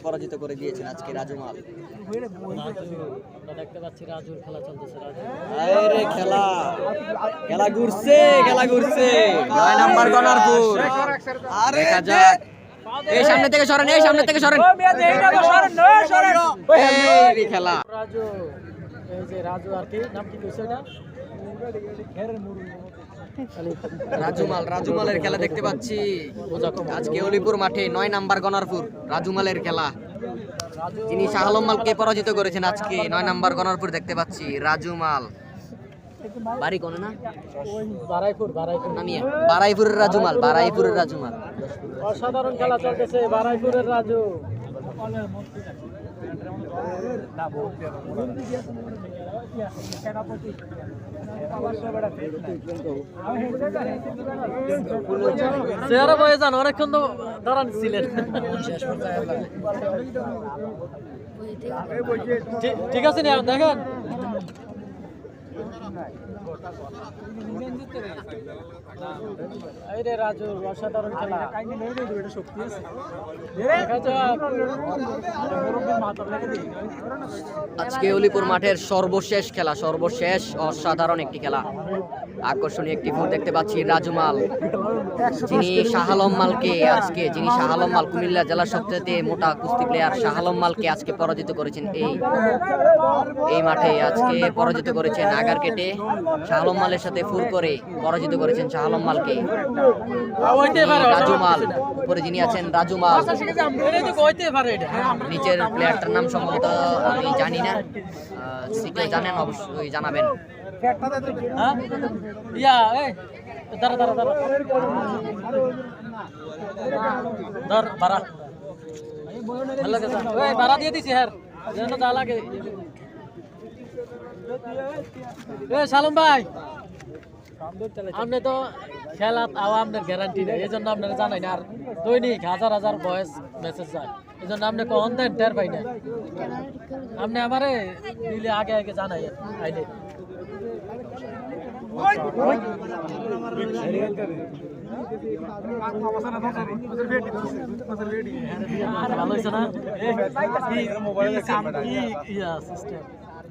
পরাজিত করে দিয়েছেন আজকে রাজুমাল। দেখতে পাচ্ছি রাজুর খেলা চলতেছে। আরে খেলা খেলা ঘুরছে 9 নাম্বার গনারপুর। আরে দেখা যাক, এই সামনে থেকে সরেন, এই খেলা রাজু, এই যে রাজু আর কি নাম কি কইছে এটা, রাজুমালের খেলা দেখতে পাচ্ছি আজকে অলিপুর মাঠে 9 নাম্বার গনারপুর। রাজুমালের খেলা, যিনি শাহ আলম মালকে পরাজিত করেছেন আজকে 9 নাম্বার গনারপুর দেখতে পাচ্ছি রাজুমাল। বাড়ি কোন না, বারাইপুরের রাজুমাল। অসাধারণ খেলা চলতেছে বারাইপুরের রাজু। চেহারা বয়ে যান, অনেকক্ষণ তো দাঁড়ান ছিলেন। ঠিক আছে না, দেখেন রাজু অসাধারণ খেলা। আজকে অলিপুর মাঠের সর্বশেষ খেলা, অসাধারণ একটি খেলা, আকর্ষণীয় একটি ফুট দেখতে পাচ্ছি রাজুমাল, যিনি শাহ আলম মাল কুমিল্লা জেলার সবচেয়ে মোটা কুস্তি প্লেয়ার শাহ আলম মালকে আজকে পরাজিত করেছেন। এই মাঠে আজকে পরাজিত করেছেন আগার কেটে শাহ আলম মালের সাথে ফুল করে পরাজিত করেছেন শাহ আলম মালকে। রাজুমাল উপরে যিনি আছেন রাজুমাল, নিচের প্লেয়ারটার নাম সম্ভবত আমি জানি না, কেউ জানেন অবশ্যই জানাবেন। দিয়ে দিছি হ্যাঁ, লাগে সালম ভাই, আপনি তো খেলা আপনার গ্যারান্টি নেই, এই জন্য আপনারা জানাই না। আর দৈনিক হাজার ভয়েস মেসেজ যায়, এই জন্য আপনি কখন দেন টের পাই না। আপনি আমারে দিলে আগে জানাই আইলে। ভালো হয়েছে না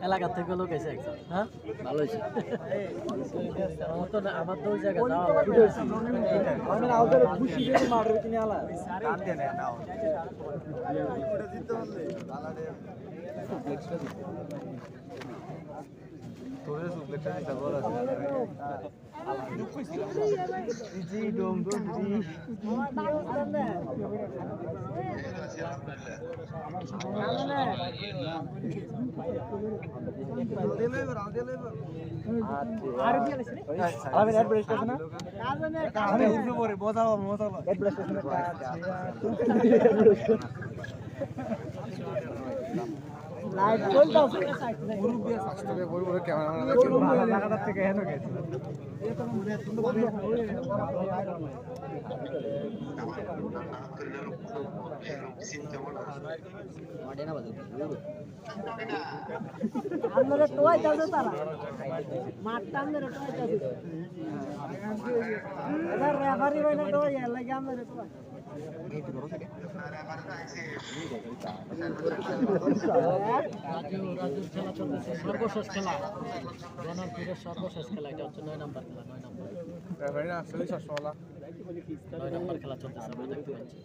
এলাকা থেকে লোক এসে একজন। হ্যাঁ ভালো হয়েছে। আমার তো ওই জায়গায় সর্বশেষ খেলা গণপুরের সর্বশেষ খেলা, এটা হচ্ছে 9 নাম্বার খেলা। 9 নাম্বার খেলা চলতেছে, আমরা দেখতে পাচ্ছি।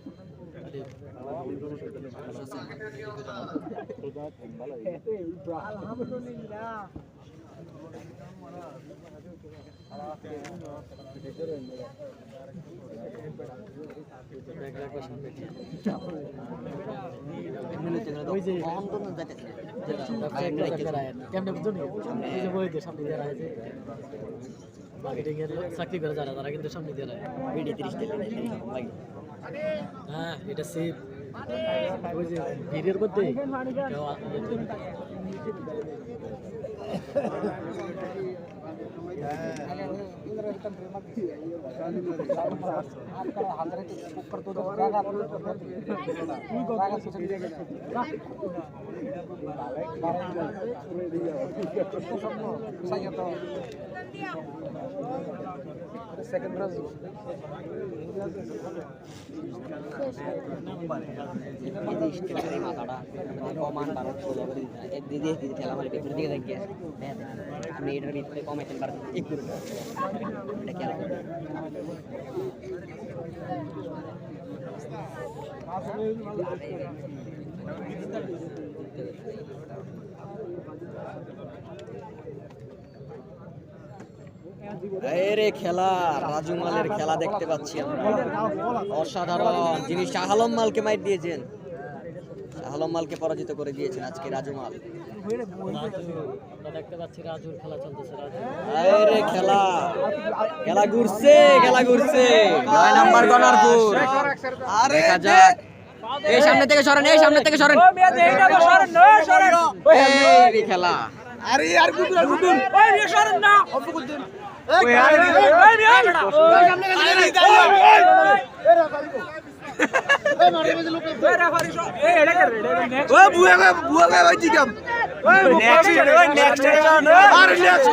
চাকরি করে যারা তারা কিন্তু সামনে দিয়ে হ্যাঁ, এটা সেফ। ওই যে ভিড়ের মধ্যে মাথাটা কমান বারো দিয়ে ঠেলা মারি পেছনের দিকে দেখে আপনি এটার ভিতরে কমাইতেন পারেন একটু এটা খেয়াল করবেন। রে খেলা রাজুমালের খেলা দেখতে পাচ্ছি আমরা, অসাধারণ। যিনি শাহ আলম মালকে মাইর দিয়েছেন, শাহ আলম মালকে পরাজিত করে দিয়েছেন আজকে রাজুমাল। দেখতে পাচ্ছি রাজুর খেলা চলতেছে। রে খেলা খেলা ঘুরছে, খেলা ঘুরছে। 9 নাম্বার গনারপুর, দেখা যাক। এই সামনে থেকে সরেন, এই সামনে থেকে সরেন। এই খেলা আরে আর গুদুর গুদুর ওই নিয়ে সরেন না অপকুল দিন ওই আরে ওই নিয়ে বেটা সামনে গেছে এই মারে মধ্যে লোক এই রেফারি এই এটা করে নেক্সট ওই বুয়া ভাই জিগাম ওই নেক্সট ওই নেক্সট আর নেক্সট